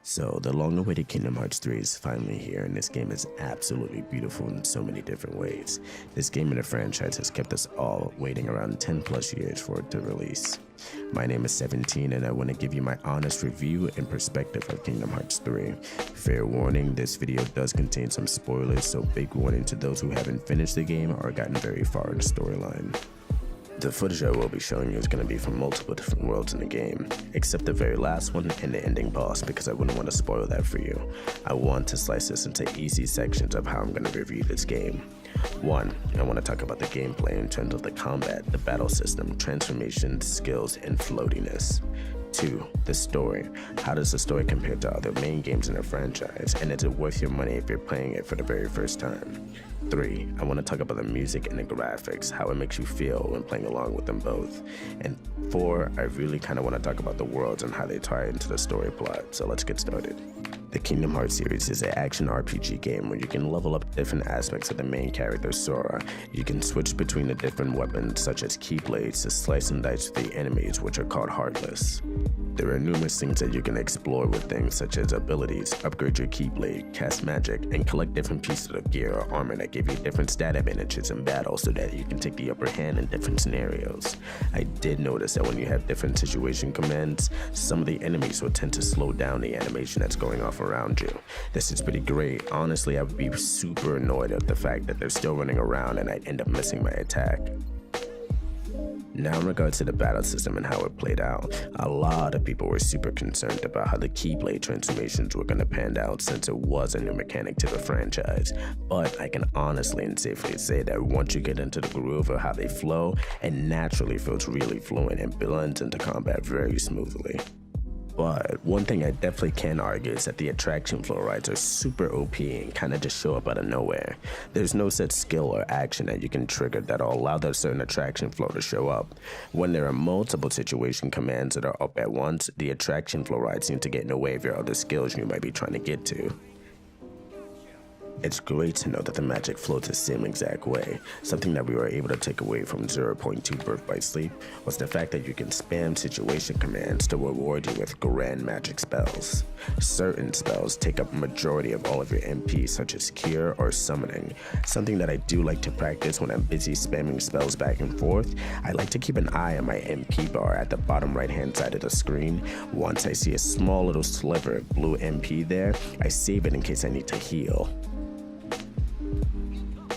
So, the long-awaited Kingdom Hearts 3 is finally here, and this game is absolutely beautiful in so many different ways. This game in the franchise has kept us all waiting around 10 plus years for it to release. My name is 17, and I want to give you my honest review and perspective of Kingdom Hearts 3. Fair warning, this video does contain some spoilers, so big warning to those who haven't finished the game or gotten very far in the storyline. The footage I will be showing you is going to be from multiple different worlds in the game, except the very last one and the ending boss, because I wouldn't want to spoil that for you. I want to slice this into easy sections of how I'm going to review this game. 1. I want to talk about the gameplay in terms of the combat, the battle system, transformation, skills, and floatiness. 2. The story. How does the story compare to other main games in the franchise, and is it worth your money if you're playing it for the very first time? 3. I want to talk about the music and the graphics, how it makes you feel when playing along with them both. And 4. I really kind of want to talk about the worlds and how they tie into the story plot, so let's get started. The Kingdom Hearts series is an action RPG game where you can level up different aspects of the main character Sora. You can switch between the different weapons such as Keyblades to slice and dice with the enemies, which are called Heartless. There are numerous things that you can explore with things such as abilities, upgrade your Keyblade, cast magic, and collect different pieces of gear or armor that give you different stat advantages in battle so that you can take the upper hand in different scenarios. I did notice that when you have different situation commands, some of the enemies will tend to slow down the animation that's going off around you. This is pretty great. Honestly, I would be super annoyed at the fact that they're still running around and I'd end up missing my attack. Now in regards to the battle system and how it played out, a lot of people were super concerned about how the Keyblade transformations were going to pan out since it was a new mechanic to the franchise. But I can honestly and safely say that once you get into the groove of how they flow, it naturally feels really fluent and blends into combat very smoothly. But one thing I definitely can argue is that the attraction flow rides are super OP and kind of just show up out of nowhere. There's no such skill or action that you can trigger that'll allow that certain attraction flow to show up. When there are multiple situation commands that are up at once, the attraction flow rides seem to get in the way of your other skills you might be trying to get to. It's great to know that the magic flows the same exact way. Something that we were able to take away from 0.2 Birth by Sleep was the fact that you can spam situation commands to reward you with grand magic spells. Certain spells take up a majority of all of your MP, such as Cure or Summoning. Something that I do like to practice when I'm busy spamming spells back and forth, I like to keep an eye on my MP bar at the bottom right hand side of the screen. Once I see a small little sliver of blue MP there, I save it in case I need to heal.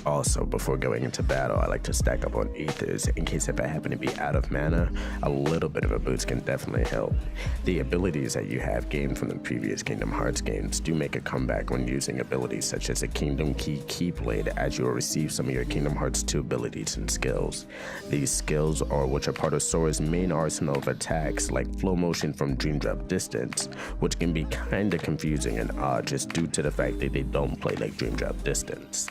Also, before going into battle, I like to stack up on ethers in case if I happen to be out of mana, a little bit of a boost can definitely help. The abilities that you have gained from the previous Kingdom Hearts games do make a comeback when using abilities such as a Kingdom Key Keyblade, as you will receive some of your Kingdom Hearts 2 abilities and skills. These skills are which are part of Sora's main arsenal of attacks like Flow Motion from Dream Drop Distance, which can be kinda confusing and odd just due to the fact that they don't play like Dream Drop Distance.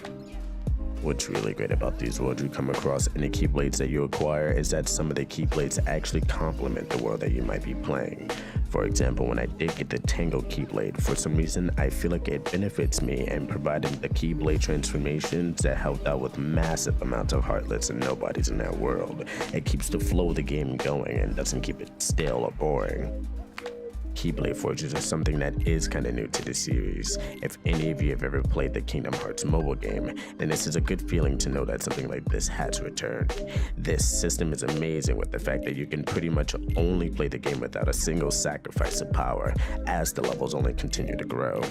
What's really great about these worlds you come across and the Keyblades that you acquire is that some of the Keyblades actually complement the world that you might be playing. For example, when I did get the Tango Keyblade, for some reason I feel like it benefits me and providing the Keyblade transformations that helped out with massive amounts of Heartless and nobodies in that world. It keeps the flow of the game going and doesn't keep it stale or boring. Keyblade Forges is something that is kind of new to the series. If any of you have ever played the Kingdom Hearts mobile game, then this is a good feeling to know that something like this has returned. This system is amazing with the fact that you can pretty much only play the game without a single sacrifice of power, as the levels only continue to grow.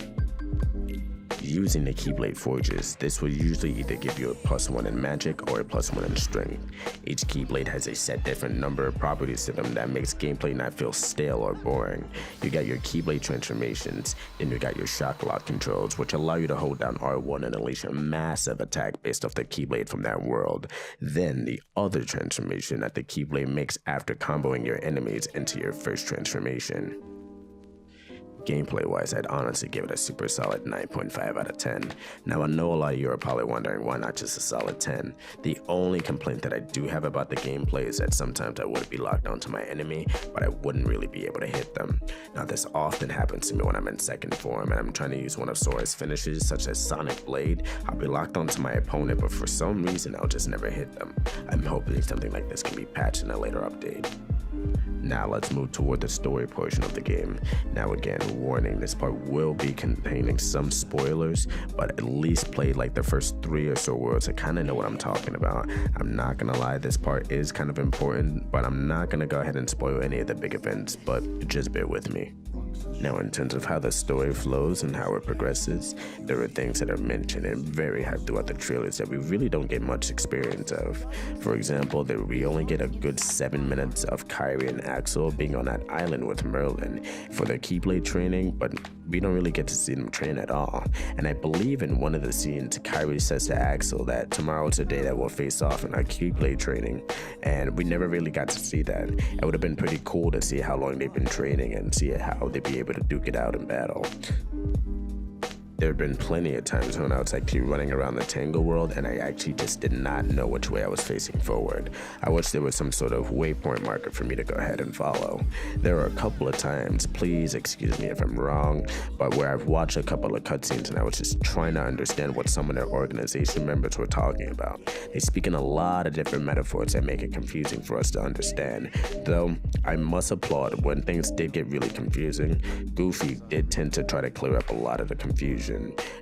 Using the Keyblade Forges, this will usually either give you a +1 in magic or a +1 in strength. Each Keyblade has a set different number of properties to them that makes gameplay not feel stale or boring. You got your Keyblade transformations, then you got your shock lock controls, which allow you to hold down R1 and unleash a massive attack based off the Keyblade from that world. Then the other transformation that the Keyblade makes after comboing your enemies into your first transformation. Gameplay wise, I'd honestly give it a super solid 9.5 out of 10. Now I know a lot of you are probably wondering why not just a solid 10. The only complaint that I do have about the gameplay is that sometimes I would be locked onto my enemy, but I wouldn't really be able to hit them. Now this often happens to me when I'm in second form and I'm trying to use one of Sora's finishes such as Sonic Blade. I'll be locked onto my opponent, but for some reason I'll just never hit them. I'm hoping something like this can be patched in a later update. Now let's move toward the story portion of the game. Now again, warning, this part will be containing some spoilers, but at least play like the first 3 or so worlds to kind of know what I'm talking about. I'm not gonna lie, this part is kind of important, but I'm not gonna go ahead and spoil any of the big events, but just bear with me. Now, in terms of how the story flows and how it progresses, there are things that are mentioned and very hyped throughout the trailers that we really don't get much experience of. For example, that we only get a good 7 minutes of Kairi and Axel being on that island with Merlin for their Keyblade training, but we don't really get to see them train at all. And I believe in one of the scenes, Kairi says to Axel that tomorrow is the day that we'll face off in our Keyblade training, and we never really got to see that. It would have been pretty cool to see how long they've been training and see how they'd be able to duke it out in battle. There have been plenty of times when I was actually running around the Tangle world and I actually just did not know which way I was facing forward. I wish there was some sort of waypoint marker for me to go ahead and follow. There are a couple of times, please excuse me if I'm wrong, but where I've watched a couple of cutscenes and I was just trying to understand what some of their organization members were talking about. They speak in a lot of different metaphors that make it confusing for us to understand. Though, I must applaud when things did get really confusing, Goofy did tend to try to clear up a lot of the confusion.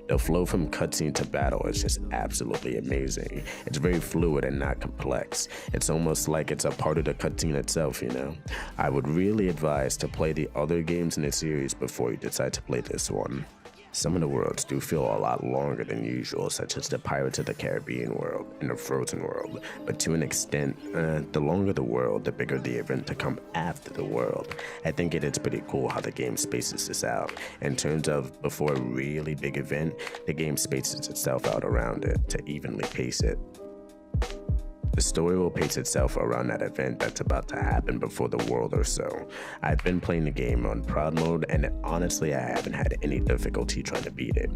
The flow from cutscene to battle is just absolutely amazing. It's very fluid and not complex. It's almost like it's a part of the cutscene itself, you know? I would really advise to play the other games in the series before you decide to play this one. Some of the worlds do feel a lot longer than usual, such as the Pirates of the Caribbean world and the Frozen world, but to an extent, the longer the world, the bigger the event to come after the world. I think it is pretty cool how the game spaces this out. In terms of before a really big event, the game spaces itself out around it to evenly pace it. The story will pace itself around that event that's about to happen before the world or so. I've been playing the game on Proud Mode and honestly I haven't had any difficulty trying to beat it.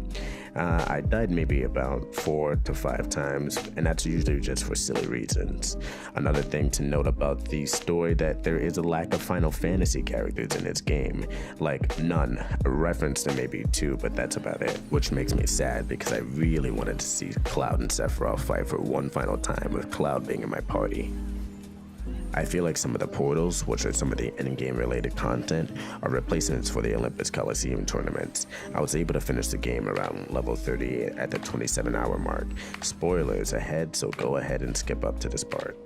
I died maybe about 4 to 5 times and that's usually just for silly reasons. Another thing to note about the story that there is a lack of Final Fantasy characters in this game. Like none, a reference to maybe 2, but that's about it. Which makes me sad because I really wanted to see Cloud and Sephiroth fight for one final time with Cloud being in my party. I feel like some of the portals, which are some of the in-game related content, are replacements for the Olympus Coliseum tournaments. I was able to finish the game around level 38 at the 27-hour mark. Spoilers ahead, so go ahead and skip up to this part.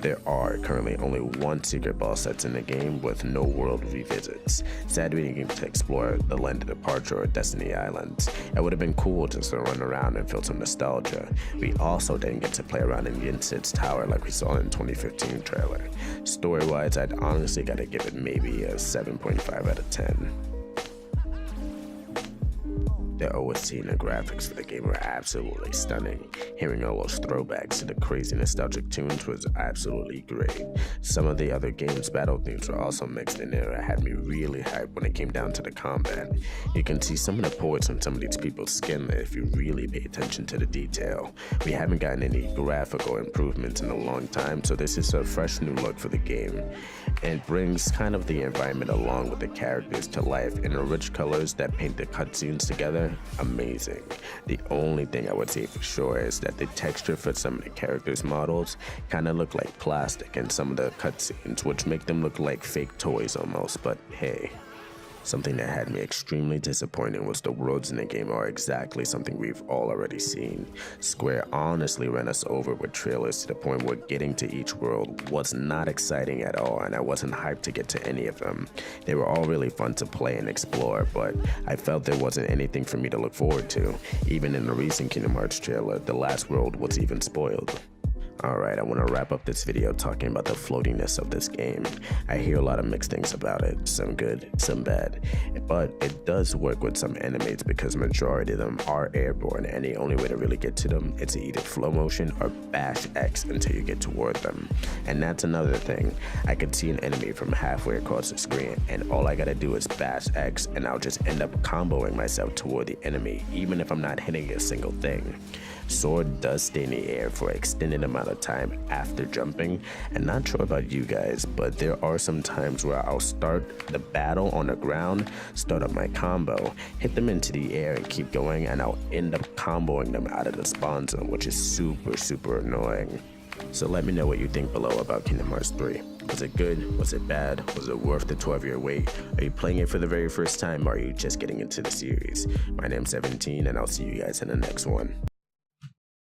There are currently only 1 secret boss that's in the game with no world revisits. Sad we didn't get to explore the Land of Departure or Destiny Islands. It would have been cool just to run around and feel some nostalgia. We also didn't get to play around in Yinsid's tower like we saw in the 2015 trailer. Story-wise, I'd honestly gotta give it maybe a 7.5 out of 10. The OST and the graphics for the game were absolutely stunning. Hearing all those throwbacks to the crazy nostalgic tunes was absolutely great. Some of the other game's battle themes were also mixed in there and had me really hyped when it came down to the combat. You can see some of the ports on some of these people's skin if you really pay attention to the detail. We haven't gotten any graphical improvements in a long time, so this is a fresh new look for the game. It brings kind of the environment along with the characters to life in the rich colors that paint the cutscenes together. Amazing. The only thing I would say for sure is that the texture for some of the characters' models kind of look like plastic in some of the cutscenes, which make them look like fake toys almost, but hey. Something that had me extremely disappointed was the worlds in the game are exactly something we've all already seen. Square honestly ran us over with trailers to the point where getting to each world was not exciting at all and I wasn't hyped to get to any of them. They were all really fun to play and explore, but I felt there wasn't anything for me to look forward to. Even in the recent Kingdom Hearts trailer, the last world was even spoiled. Alright, I want to wrap up this video talking about the floatiness of this game. I hear a lot of mixed things about it, some good, some bad, but it does work with some enemies because majority of them are airborne and the only way to really get to them is to either flow motion or bash X until you get toward them. And that's another thing, I could see an enemy from halfway across the screen and all I gotta do is bash X and I'll just end up comboing myself toward the enemy even if I'm not hitting a single thing. Sword does stay in the air for an extended amount of time after jumping, and not sure about you guys, but there are some times where I'll start the battle on the ground, start up my combo, hit them into the air and keep going, and I'll end up comboing them out of the spawn zone, which is super annoying. So let me know what you think below about Kingdom Hearts 3. Was it good? Was it bad? Was it worth the 12-year wait? Are you playing it for the very first time, or are you just getting into the series? My name's 17, and I'll see you guys in the next one.